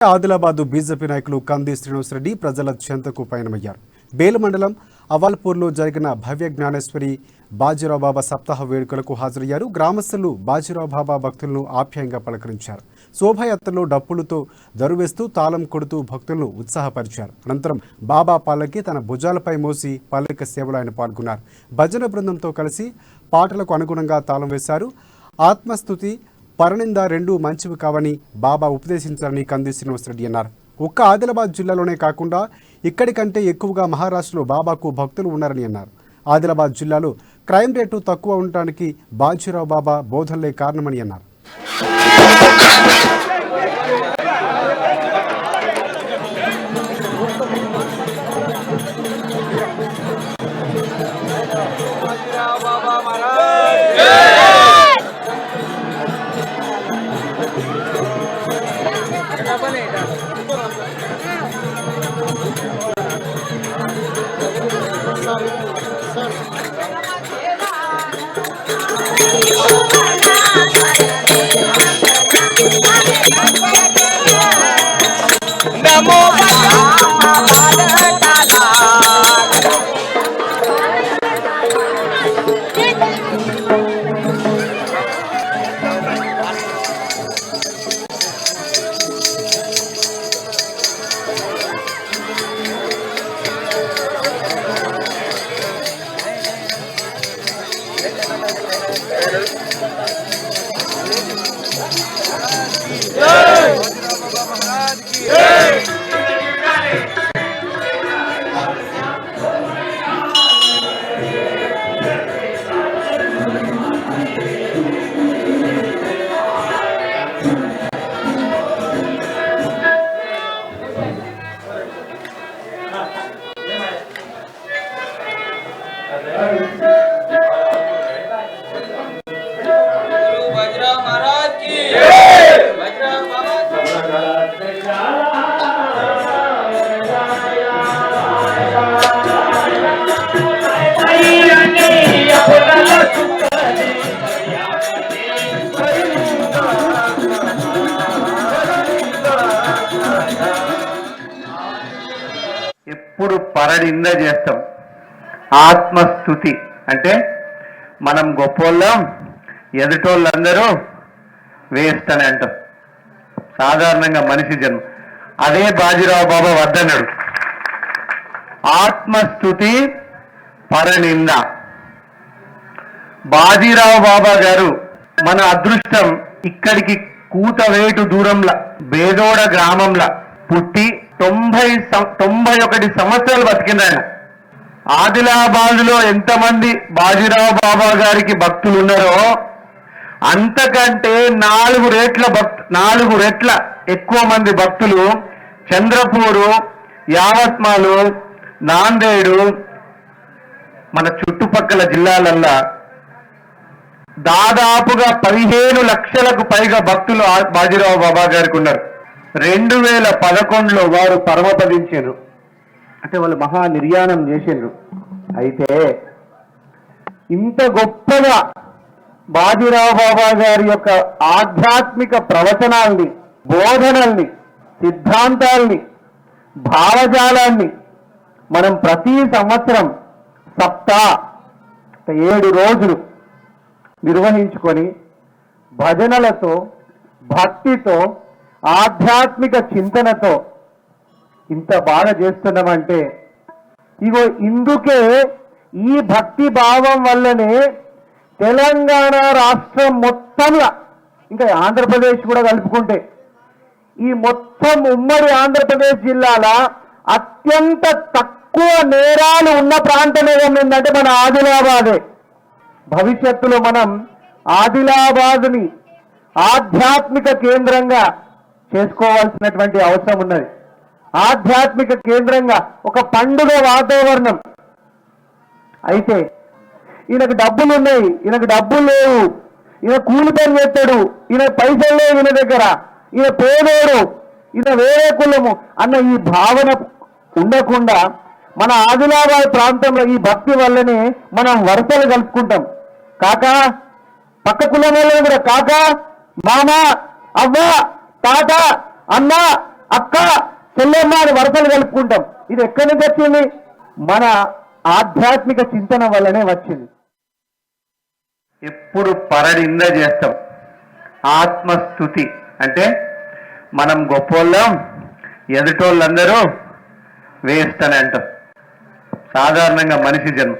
Adilabad BJP నాయకులు కంది శ్రీనివాస్ రెడ్డి ప్రజల చెంతకు పయనమయ్యారు. బేలు మండలం అవాల్పూర్లో జరిగిన భవ్య జ్ఞానేశ్వరి బాజీరావు బాబా సప్తాహ వేడుకలకు హాజరయ్యారు. గ్రామస్తులు బాజీరావు బాబా భక్తులను ఆప్యాయంగా పలకరించారు. శోభాయాత్రలో డప్పులతో దరువేస్తూ తాళం కొడుతూ భక్తులను ఉత్సాహపరిచారు. అనంతరం బాబా పల్లకి తన భుజాలపై మోసి పల్లకి సేవలో ఆయన పాల్గొన్నారు. భజన బృందంతో కలిసి పాటలకు అనుగుణంగా తాళం వేశారు. ఆత్మస్తుతి పరనింద రెండూ మంచివి కావని బాబా ఉపదేశించారని కంది శ్రీనివాస్ రెడ్డి అన్నారు. ఒక్క ఆదిలాబాద్ జిల్లాలోనే కాకుండా ఇక్కడి కంటే ఎక్కువగా మహారాష్ట్రలో బాబాకు భక్తులు ఉన్నారని అన్నారు. ఆదిలాబాద్ జిల్లాలో క్రైమ్ రేటు తక్కువ ఉండటానికి బాజీరావు బాబా బోధనలే కారణమని అన్నారు. ఎప్పుడు పరనింద చేస్తాం. ఆత్మస్తుతి అంటే మనం గొప్పోళ్ళం, ఎదుటోళ్ళందరూ వేస్ట్ అని అంటాం. సాధారణంగా మనిషి జన్మ. అదే బాజీరావు బాబా వద్దన్నాడు. ఆత్మస్తుతి పరనింద. బాజీరావు బాబా గారు మన అదృష్టం ఇక్కడికి కూతవేటు దూరంలో బేదోడ గ్రామంలో పుట్టి 91 సంవత్సరాలు బతికింది ఆయన. ఆదిలాబాద్లో ఎంతమంది బాజీరావు బాబా గారికి భక్తులు ఉన్నారో అంతకంటే 4 రెట్ల ఎక్కువ మంది భక్తులు చంద్రపూరు, యావత్మాలు, నాందేడు, మన చుట్టుపక్కల జిల్లాలల్లో దాదాపుగా 15 లక్షలకు పైగా భక్తులు బాజీరావు బాబా గారికి ఉన్నారు. 2011లో వారు పరమపదించారు. అంటే వాళ్ళు మహా నిర్యాణం చేసిండ్రు. అయితే ఇంత గొప్పగా బాజీరావు బాబా గారి యొక్క ఆధ్యాత్మిక ప్రవచనాల్ని, బోధనల్ని, సిద్ధాంతాల్ని, భావజాలాన్ని మనం ప్రతి సంవత్సరం 7 రోజులు నిర్వహించుకొని భజనలతో, భక్తితో, ఆధ్యాత్మిక చింతనతో ఇంత బాగా చేస్తున్నామంటే ఇగో ఇందుకే ఈ భక్తి భావం వల్లనే తెలంగాణ రాష్ట్రం మొత్తంలో, ఇంకా ఆంధ్రప్రదేశ్ కూడా కలుపుకుంటే ఈ మొత్తం ఉమ్మడి ఆంధ్రప్రదేశ్ జిల్లాల అత్యంత తక్కువ నేరాలు ఉన్న ప్రాంతం ఏదంటే మన ఆదిలాబాదే. భవిష్యత్తులో మనం ఆదిలాబాద్ని ఆధ్యాత్మిక కేంద్రంగా చేసుకోవాల్సినటువంటి అవసరం ఉన్నది. ఆధ్యాత్మిక కేంద్రంగా ఒక పండుగ వాతావరణం. అయితే ఈయనకు డబ్బులు ఉన్నాయి, ఈయనకు డబ్బులు లేవు, ఈయన కూలి పని చేస్తాడు, ఈయన పైసలు లేవు ఈయన దగ్గర, ఈయన పేదోడు, ఈయన వేరే కులము అన్న ఈ భావన ఉండకుండా మన ఆదిలాబాద్ ప్రాంతంలో ఈ భక్తి వల్లనే మనం వరుసలు కలుపుకుంటాం. కాకా, పక్క కులం కూడా కాకా, మామ, అవ్వ, తాత, అన్న అక్క చెల్లెమ్మ అని వరసలు కలుపుకుంటాం. ఇది ఎక్కడి నుంచి వచ్చింది? మన ఆధ్యాత్మిక చింతన వల్లనే వచ్చింది. ఎప్పుడు పరడింద చేస్తాం. ఆత్మస్థుతి అంటే మనం గొప్పోళ్ళం, ఎదుటోళ్ళందరూ వేస్ట్ అని అంటాం. సాధారణంగా మనిషి జన్మ.